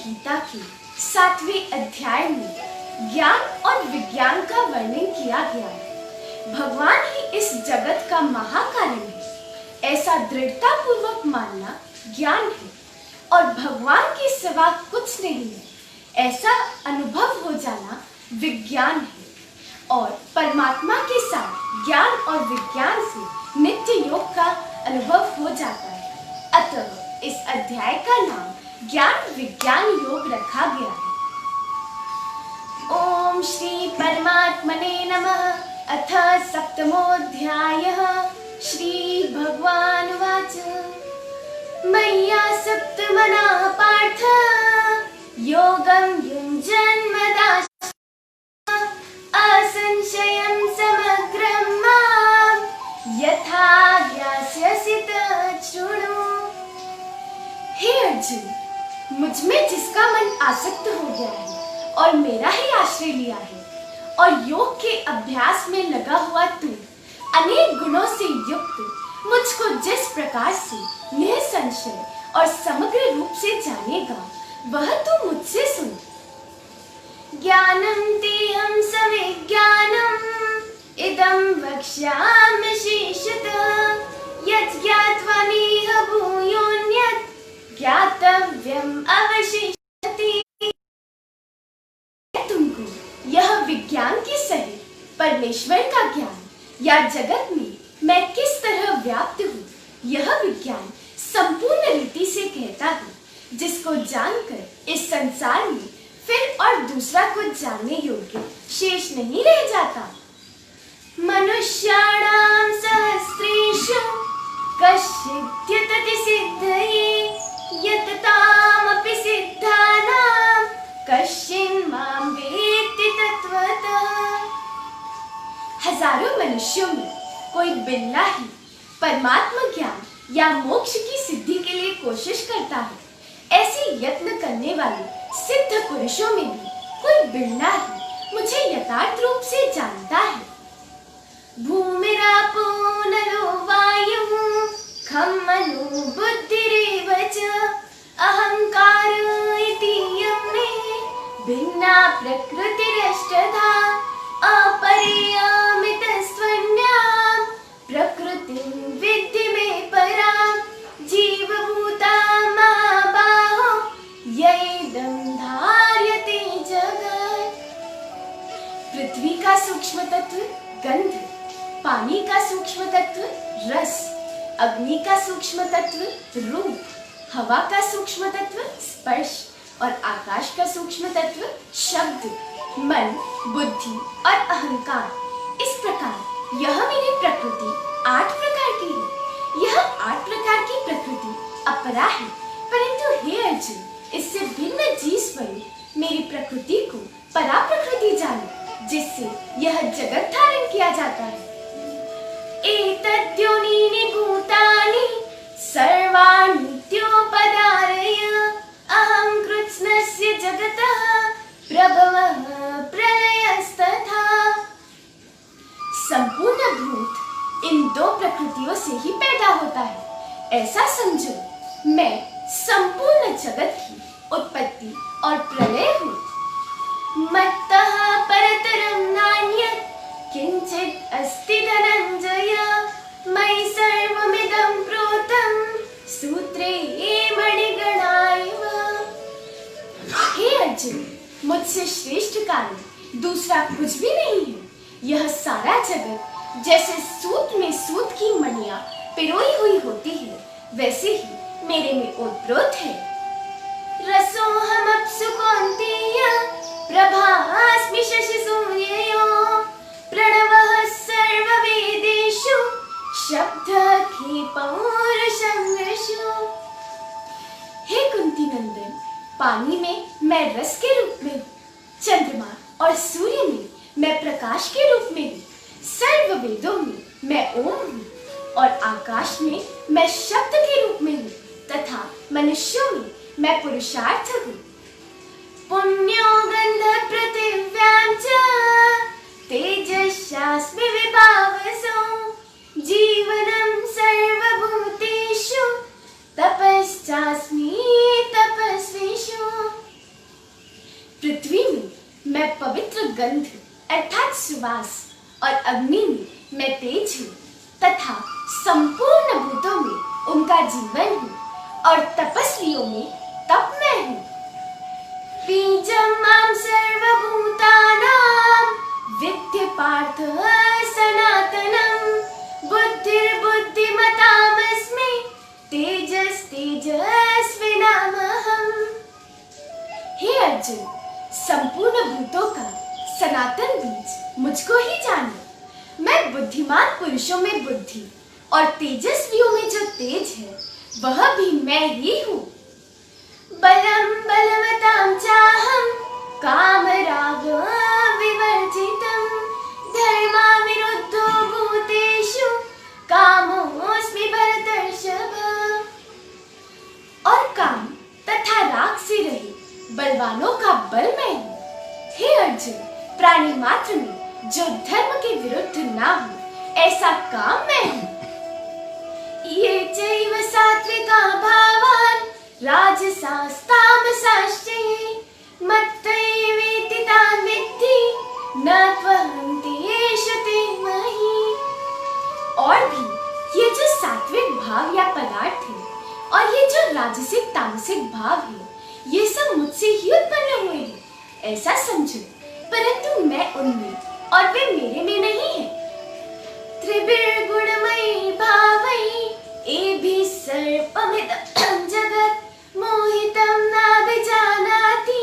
गीता के 7वें अध्याय में ज्ञान और विज्ञान का वर्णन किया गया है। भगवान ही इस जगत का महाकारण है, ऐसा दृढ़ता पूर्वक मानना ज्ञान है और भगवान के सिवा कुछ नहीं है, ऐसा अनुभव हो जाना विज्ञान है। और परमात्मा के साथ ज्ञान और विज्ञान से नित्य योग का अनुभव हो जाता है। अतः इस अध्याय का नाम ज्ञान विज्ञान योग रखा गया है। ओम श्री परमात्मने नमः। अथ सप्तमोऽध्यायः। श्री भगवानुवाच मय्या सप्तमनः पार्थ योगं युञ्जन्मदाच असंशयं समग्रं मां यथा ज्ञास्यसि तच्छृणु। हे अर्जुन, मुझ में जिसका मन आसक्त हो गया है और मेरा ही आश्रय लिया है और योग के अभ्यास में लगा हुआ तू अनेक गुणों से युक्त मुझको जिस प्रकार से निसंशय और समग्र रूप से जानेगा वह तू मुझसे सुन। ज्ञानं तेहं सविज्ञानम् इदं वक्ष्यामि शेषतः यत् ज्ञात्वा नेह भूयोऽन्यत् ज्ञातव्यम् अवशिष्यते। तुमको यह विज्ञान के सहित परमेश्वर का ज्ञान या जगत में मैं किस तरह व्याप्त हूँ, यह विज्ञान संपूर्ण रीति से कहता हूँ, जिसको जानकर इस संसार में फिर और दूसरा कुछ जानने योग्य शेष नहीं रह जाता। मनुष्याणां सहस्रेषु कश्चिद्यतति सिद्धये यततामपि सिद्धानां कश्चिन् मां वेत्ति तत्त्वतः। हजारों मनुष्यों में कोई बिरला ही परमात्मा ज्ञान या मोक्ष की सिद्धि के लिए कोशिश करता है। ऐसे यत्न करने वाले सिद्ध पुरुषों में भी कोई बिरला ही मुझे यथार्थ रूप से जानता है। भूमिरापो नलो वायुः खं मनो बुद्धिरेव च अहंकार इति यं मे भिन्ना प्रकृतिरष्टधा अपरेयमितस्त्वन्यां प्रकृतिं विद्धि मे परां जीवभूता महाबाहो यैदं धार्यते जगत्। पृथ्वी का सूक्ष्म तत्व गंध, पानी का सूक्ष्म तत्व रस, अग्नि का सूक्ष्म तत्व रूप, हवा का सूक्ष्म तत्व स्पर्श और आकाश का सूक्ष्म तत्व शब्द, मन, बुद्धि और अहंकार। इस प्रकार यह मेरी प्रकृति 8 प्रकार की है। यह 8 प्रकार की प्रकृति अपरा है, परंतु हे अर्जुन, इससे भिन्न जीव स्वरूप मेरी प्रकृति को परा प्रकृति जानो, जिससे यह जगत धारण किया जाता है। एतद्योनीनि भूतानि सर्वाणीत्योपधारय अहं कृत्स्नस्य जगतः प्रभवः प्रलयस्तथा। संपूर्ण भूत इन 2 प्रकृतियों से ही पैदा होता है। ऐसा समझो, मैं संपूर्ण जगत की उत्पत्ति और प्रलय हूँ। मत्तः परतरं नान्यत् किंचित् अस्ति धनंजय मयि सर्वमिदं प्रोतं सूत्रे मणिगणा इव। हे अर्जुन, मुझसे श्रेष्ठ कारण दूसरा कुछ भी नहीं है। यह सारा जगत जैसे सूत में सूत की मणियां पिरोई हुई होती है, वैसे ही मेरे में ओतप्रोत है। रसोऽहमप्सु कौन्तेय प्रभास्मि शशिसूर्ययोः प्रणवः सर्ववेदेषु शब्दः खे पौरुषं विशु। हे कुंती नंदन, पानी में मैं रस के रूप में हूँ, चंद्रमा और सूर्य में मैं प्रकाश के रूप में हूँ, सर्व वेदों में मैं ओम हूँ और आकाश में मैं शब्द के रूप में हूँ तथा मनुष्यों में मैं पुरुषार्थ हूँ। पुण्यो गंध पृथिव्यां च तेजस्यास्मि विभावसो जीवनं सर्वभूतेषु तपश्चास्मि तपस्विषु। गंध अर्थात सुवास और अग्नि में मैं तेज हूँ तथा संपूर्ण भूतों में उनका जीवन हूँ और तपस्वियों में तप मैं हूँ। बीजं मां सर्वभूतानां विद्धि पार्थ सनातनं बुद्धिर्बुद्धिमतामस्मि तेजस्तेजस्विनामहम्। हे अर्जुन, संपूर्ण भूतों का सनातन बीज मुझको ही जानो। मैं बुद्धिमान पुरुषों में बुद्धि और तेजस्वियों में जो तेज है वह भी मैं ही हूँ। बलं बलवतां चाहं कामराग विवर्जितं धर्माविरुद्धो भूतेषु कामोऽस्मि भरतर्षभ। और काम तथा राग से रहे बलवानों का बल मैं हूँ। हे अर्जुन, प्राणी मात्र में जो धर्म के विरुद्ध ना हो ऐसा काम मैं हूँ। ये चैव सात्विका भावान् राजसास्तामसाश्च मत्तैवेति तान् विद्धि न त्वहं तेषु ते महि। और भी ये जो सात्विक भाव या पदार्थ है और ये जो राजसिक तामसिक भाव है ये सब मुझसे ही उत्पन्न हुए हैं ऐसा समझो, परंतु मैं उनमें और वे मेरे में नहीं है। त्रिभिर्गुणमयी भावैः एभिः सर्वमिदं जगत् मोहितं नाभिजानाति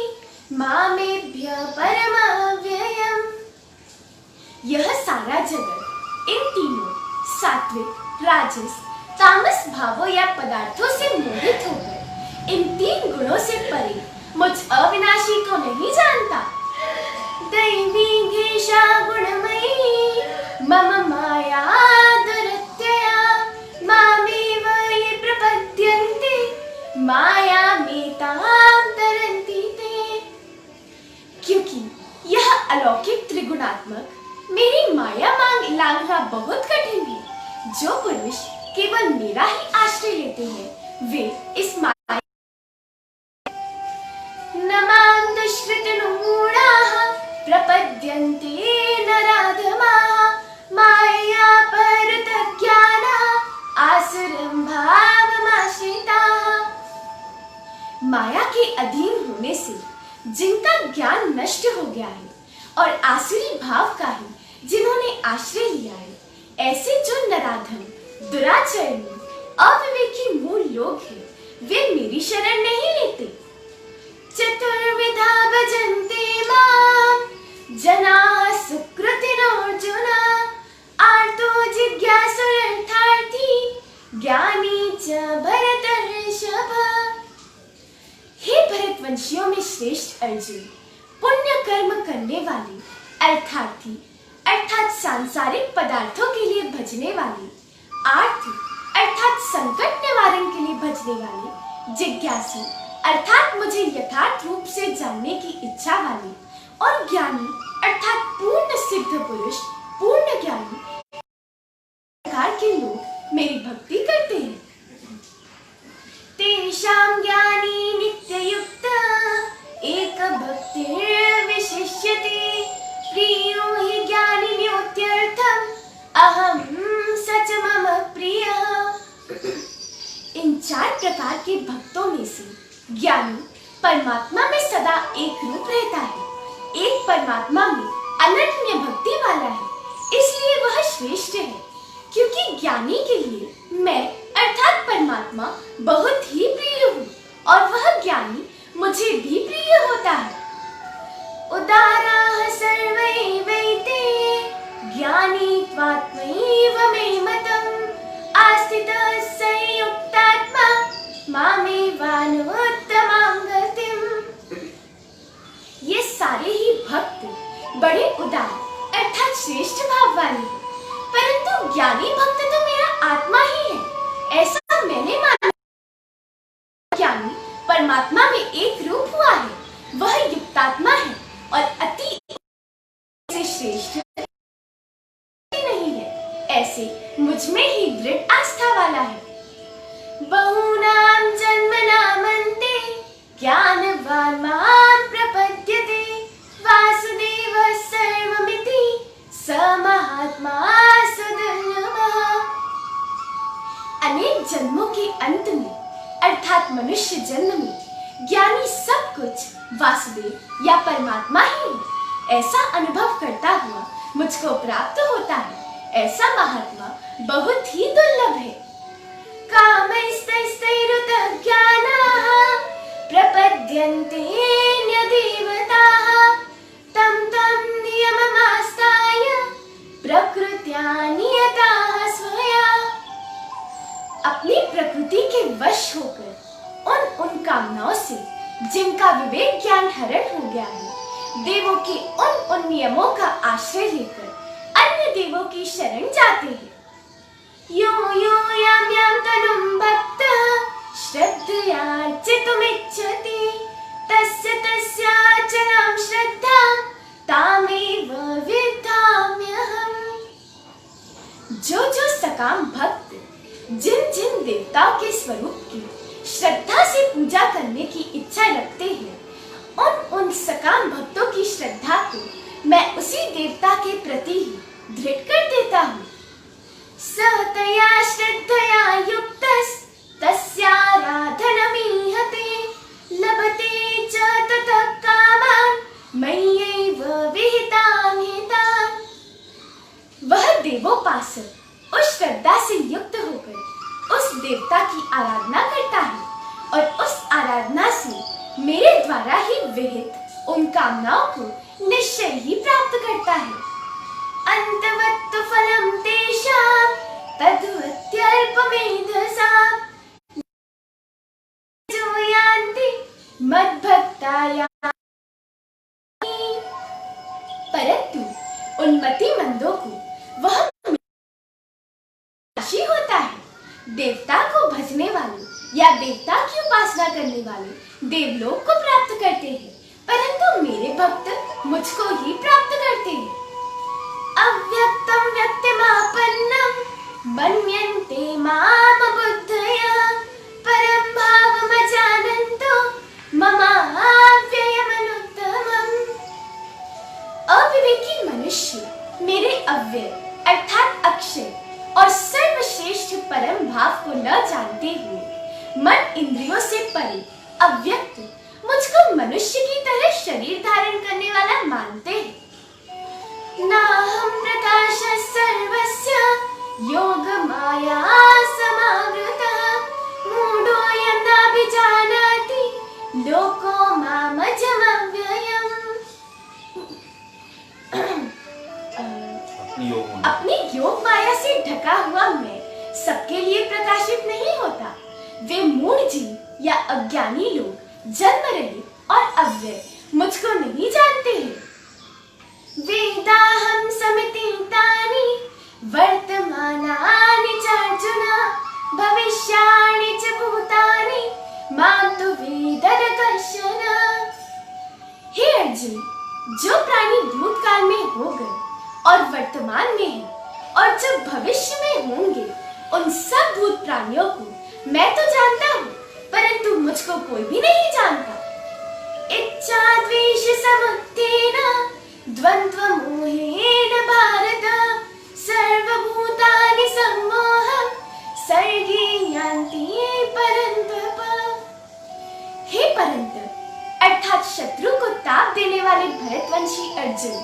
मामेभ्यः परमव्ययम्। यह सारा जगत इन तीनों सात्विक, राजस, तामस भावों या पदार्थों से मोहित होकर इन तीन गुणों से परे मुझ अविनाशी को नहीं जानता। दैवी घेषा गुणमयी मम माया दुरत्यया मामेव ये प्रपद्यन्ते मायामेतां तरन्ति ते। क्योंकि यह अलौकिक त्रिगुणात्मक मेरी माया लांघना बहुत कठिन है। जो पुरुष केवल मेरा ही आश्रय लेते हैं वे इस माया न मां दुष्कृतिनुमूढाः प्रपद्यन्ते नराधमाः माययापहृतज्ञानाः आसुरं भावमाश्रिताः। माया के अधीन होने से जिनका ज्ञान नष्ट हो गया है और आसुरी भाव का ही जिन्होंने आश्रय लिया है, ऐसे जो नराधम, दुराचरणी, अविवेकी मूल लोग हैं वे मेरी शरण नहीं लेते। चतुर्विधा भजन्ते मां जनाः सुकृतिनोऽर्जुन आर्तो जिज्ञासुरर्थार्थी ज्ञानी च भरतर्षभ। हे भरतवंशियों में श्रेष्ठ अर्जुन, पुण्य कर्म करने वाले, अर्थार्थी अर्थात सांसारिक पदार्थों के लिए भजने वाले, आर्थ अर्थात संकट निवारण के लिए भजने वाले, जिज्ञासु अर्थात मुझे यथार्थ रूप से जानने की इच्छा वाले और ज्ञानी अर्थात पूर्ण सिद्ध पुरुष, पूर्ण ज्ञानी प्रकार के लोग मेरी भक्ति करते हैं। तेषां ज्ञानी नित्ययुक्त एक भक्तिर्विशिष्यते प्रियो हि ज्ञानिन्योत्यर्थम् अहं स च मम प्रियः। इन चार प्रकार के भक्तों में से ज्ञानी परमात्मा में सदा एक रूप रहता है, एक परमात्मा में अनन्य भक्ति वाला है, इसलिए वह श्रेष्ठ है। क्योंकि ज्ञानी के लिए मैं अर्थात परमात्मा बहुत ही प्रिय हूँ और वह ज्ञानी मुझे भी प्रिय होता है। उदाराः सर्वैवैते ज्ञानी त्वात्मैव मे मतम् आस्थितः संयुक्तात्मा मामेवानुत्तमां गतिम्। ये सारे ही भक्त बड़े उदार अर्थात श्रेष्ठ भाव वाले हैं, परंतु ज्ञानी भक्त तो मेरा आत्मा ही है ऐसा मैंने माना। ज्ञानी परमात्मा में एक रूप हुआ है, वह युक्तात्मा है और अति से श्रेष्ठ नहीं है, ऐसे मुझ में ही दृढ़ आस्था वाला है। बहूनां जन्मनामन्ते ज्ञानवान् मां प्रपद्यते वासुदेवः स जन्मों के अंत में अर्थात मनुष्य जन्म में ज्ञानी सब कुछ वासुदेव या परमात्मा ही है, ऐसा अनुभव करता हुआ मुझको प्राप्त होता है। ऐसा महात्मा बहुत ही दुर्लभ है। कामैस्तैस्तैरुत ज्ञानाः प्रपद्यन्ते न्यदेवताः तं तं नियममास्ताय प्रकृत्या नियताः स्वया। अपनी प्रकृति के वश होकर उन कामनाओं से जिनका विवेक ज्ञान हरण हो गया है, देवों के उन नियमों का आश्रय लेकर अन्य देवों की शरण जाते हैं। यो यो यां यां तनुं भक्तः श्रद्धयार्चितुमिच्छति तस्य तस्यार्चनां श्रद्धां तामेव विद्याम्यहम्। जो सकाम भक्त जिन जिन देवताओं के स्वरूप की श्रद्धा से पूजा करने की इच्छा रखते हैं, उन सकाम भक्तों की श्रद्धा को मैं उसी देवता के प्रति ही दृढ़ कर देता हूँ। सतया श्रद्धया युक्तस्तस्याराधनमीहते लभते च ततः कामान् मय्यैव विहितान् हितान्। वह देवोपासक उस श्रद्धा से युक्त होकर उस देवता की आराधना करता है और उस आराधना से मेरे द्वारा ही विहित उन कामनाओं को निश्चय ही प्राप्त करता है। अंतवत्तु फलं तेषां तद्वत्यल्पमेधसाम् जो यान्ति मद्भक्ता यान्ति। परंतु उन्मति मंदों को वह राशि होता है। देवता को भजने वाले या देवता की उपासना करने वाले देवलोक को प्राप्त करते हैं, परंतु मेरे भक्त मुझको ही प्राप्त करते हैं। अव्यक्तं व्यक्तिमापन्नं मन्यन्ते माम बुद्धया परं भावमजानन्तो ममाव्ययमनुत्तमम्। अविवेकी मनुष्य मेरे अव्यय अर्थात अक्षय और सर्वश्रेष्ठ परम भाव को न जानते हुए मन इंद्रियों से परे अव्यक्त मुझको मनुष्य की तरह शरीर धारण करने वाला मानते हैं। नाहं प्रकाशः सर्वस्य योगमाया समावृतः मूढोऽयं नाभिजानाति लोको मामजमव्ययम्। अपनी योग माया से ढका हुआ मैं सबके लिए प्रकाशित नहीं होता। वे मूढ़ जीव या अज्ञानी लोग जन्म रहित और अव्यय मुझको नहीं जानते हैं। वेदाहं समितीतानि वर्तमानानि च अर्जुन भविष्याणि च भूतानि मां तु वेद न कश्चन। हे अर्जुन, जो प्राणी भूतकाल में हो गए और वर्तमान में हैं और जो भविष्य में होंगे, उन सब भूत प्राणियों को मैं तो जानता हूँ, परंतु मुझको कोई भी नहीं जानता। इच्छा द्वेष समुत्थेन द्वन्द्व मोहेन भारत सर्वभूतानि सम्मोहं सर्गे यान्ति परन्तप। हे परन्तप अर्थात शत्रु को ताप देने वाले भरतवंशी अर्जुन,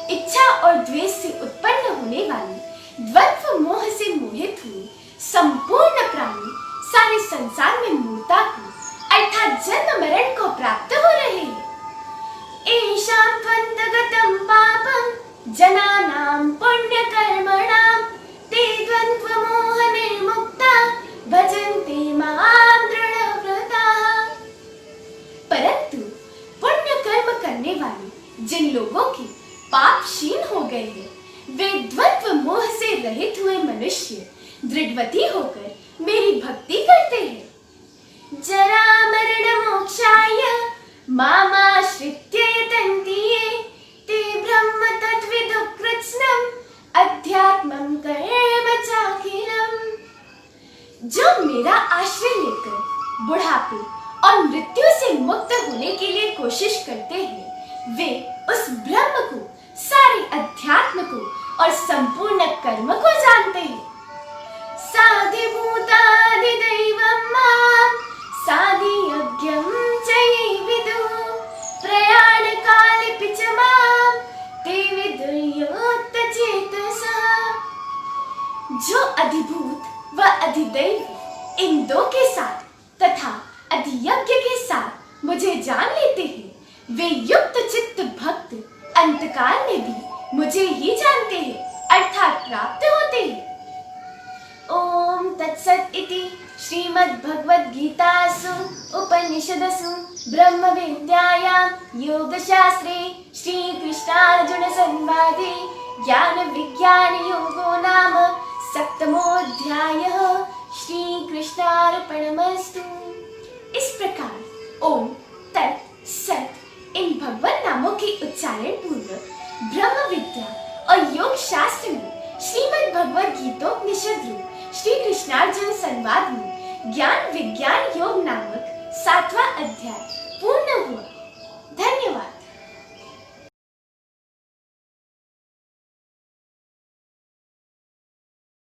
इच्छा और द्वेष से उत्पन्न होने वाले द्वंद्व मोह से मोहित हुए संपूर्ण प्राणी सारे संसार में मूर्ता को अर्थात जन्म मरण को प्राप्त हो रहे हैं। एषां द्वन्द्वगतं पापं जनानां पुण्यकर्मणां ते द्वन्द्वमोहनिर्मुक्ता भजन्ते मां दृढव्रताः। परंतु पुण्य कर्म करने वाले जिन लोगों के पाप क्षीण हो गए हैं, वे द्वंद्व मोह से रहित हुए मनुष्य दृढ़वती होकर मेरी भक्ति करते हैं। जरा मरण मोक्षाय मामाश्रित्य यतन्ति ये ते ब्रह्म तद्विदु कृत्स्नम् अध्यात्मं कर्म चाखिलम्। जो मेरा आश्रय लेकर बुढ़ापे और मृत्यु से मुक्त होने के लिए कोशिश करते हैं, वे उस ब्रह्म को, सारे अध्यात्म को और संपूर्ण कर्म को जानते हैं। साधिभूतादि जो अधिभूत व अधिदैव इन दो के साथ तथा अधियज्ञ के साथ मुझे जान लेते हैं, वे युक्त चित्त भक्त अंतकाल में भी मुझे ही जानते हैं अर्थात प्राप्त होते हैं। ओम तत्सत इति श्रीमद्भगवद्गीतासु उपनिषदसु ब्रह्म विद्यायां योगशास्त्रे श्रीकृष्णार्जुन संवादे ज्ञान विज्ञान योगो नाम सप्तमोऽध्यायः। श्री कृष्णार्पणमस्तु। इस प्रकार ओम तत् सत इन भगवान नामों के उच्चारण पूर्वक ब्रह्म विद्या और योग शास्त्र में श्रीमद् भगवद गीतोपनिषद रूप श्री कृष्णार्जुन संवाद में ज्ञान विज्ञान योग नामक 7वां अध्याय पूर्ण हुआ।